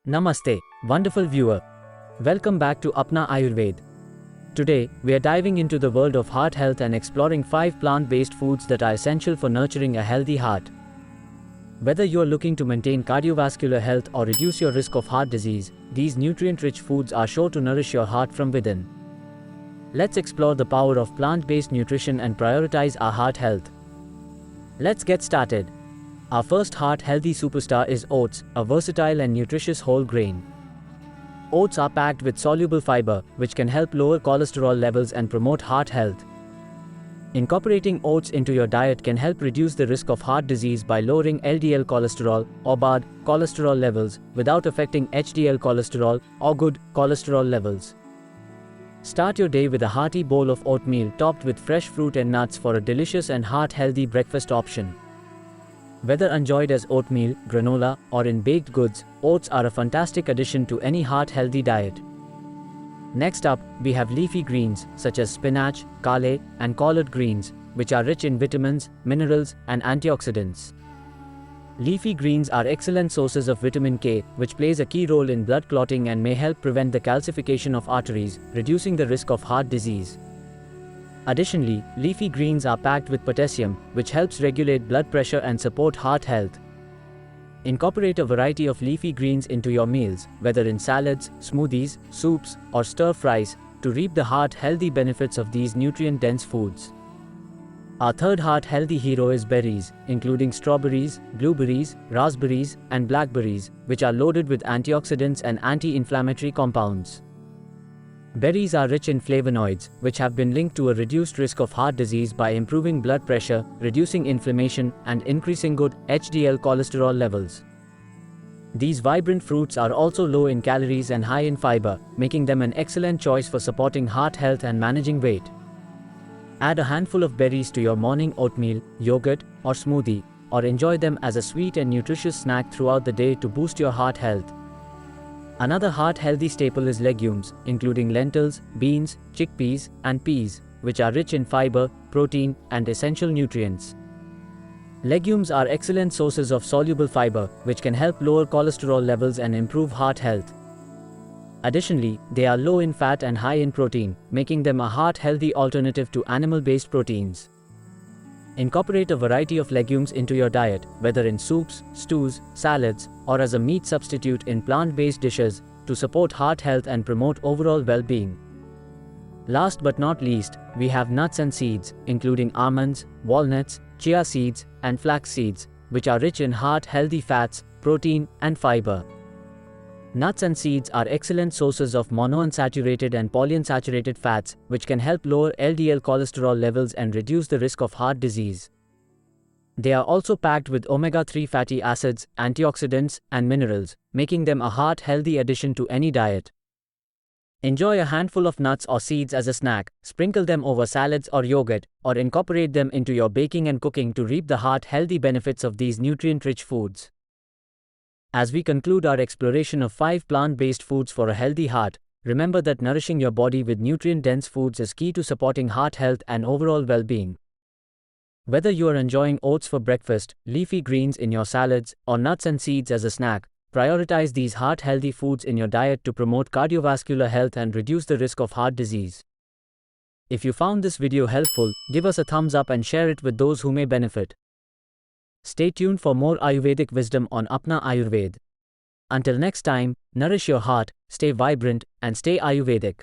Namaste, wonderful viewer. Welcome back to Apna Ayurved. Today, we are diving into the world of heart health and exploring 5 plant-based foods that are essential for nurturing a healthy heart. Whether you are looking to maintain cardiovascular health or reduce your risk of heart disease, these nutrient-rich foods are sure to nourish your heart from within. Let's explore the power of plant-based nutrition and prioritize our heart health. Let's get started. Our first heart-healthy superstar is oats, a versatile and nutritious whole grain. Oats are packed with soluble fiber, which can help lower cholesterol levels and promote heart health. Incorporating oats into your diet can help reduce the risk of heart disease by lowering LDL cholesterol, or bad cholesterol levels, without affecting HDL cholesterol, or good cholesterol levels. Start your day with a hearty bowl of oatmeal topped with fresh fruit and nuts for a delicious and heart-healthy breakfast option. Whether enjoyed as oatmeal, granola, or in baked goods, oats are a fantastic addition to any heart-healthy diet. Next up, we have leafy greens, such as spinach, kale, and collard greens, which are rich in vitamins, minerals, and antioxidants. Leafy greens are excellent sources of vitamin K, which plays a key role in blood clotting and may help prevent the calcification of arteries, reducing the risk of heart disease. Additionally, leafy greens are packed with potassium, which helps regulate blood pressure and support heart health. Incorporate a variety of leafy greens into your meals, whether in salads, smoothies, soups, or stir-fries, to reap the heart-healthy benefits of these nutrient-dense foods. Our third heart-healthy hero is berries, including strawberries, blueberries, raspberries, and blackberries, which are loaded with antioxidants and anti-inflammatory compounds. Berries are rich in flavonoids, which have been linked to a reduced risk of heart disease by improving blood pressure, reducing inflammation, and increasing good HDL cholesterol levels. These vibrant fruits are also low in calories and high in fiber, making them an excellent choice for supporting heart health and managing weight. Add a handful of berries to your morning oatmeal, yogurt, or smoothie, or enjoy them as a sweet and nutritious snack throughout the day to boost your heart health. Another heart-healthy staple is legumes, including lentils, beans, chickpeas, and peas, which are rich in fiber, protein, and essential nutrients. Legumes are excellent sources of soluble fiber, which can help lower cholesterol levels and improve heart health. Additionally, they are low in fat and high in protein, making them a heart-healthy alternative to animal-based proteins. Incorporate a variety of legumes into your diet, whether in soups, stews, salads, or as a meat substitute in plant-based dishes, to support heart health and promote overall well-being. Last but not least, we have nuts and seeds, including almonds, walnuts, chia seeds, and flax seeds, which are rich in heart-healthy fats, protein, and fiber. Nuts and seeds are excellent sources of monounsaturated and polyunsaturated fats, which can help lower LDL cholesterol levels and reduce the risk of heart disease. They are also packed with omega-3 fatty acids, antioxidants, and minerals, making them a heart-healthy addition to any diet. Enjoy a handful of nuts or seeds as a snack, sprinkle them over salads or yogurt, or incorporate them into your baking and cooking to reap the heart-healthy benefits of these nutrient-rich foods. As we conclude our exploration of 5 plant-based foods for a healthy heart, remember that nourishing your body with nutrient-dense foods is key to supporting heart health and overall well-being. Whether you are enjoying oats for breakfast, leafy greens in your salads, or nuts and seeds as a snack, prioritize these heart-healthy foods in your diet to promote cardiovascular health and reduce the risk of heart disease. If you found this video helpful, give us a thumbs up and share it with those who may benefit. Stay tuned for more Ayurvedic wisdom on Apna Ayurved. Until next time, nourish your heart, stay vibrant, and stay Ayurvedic.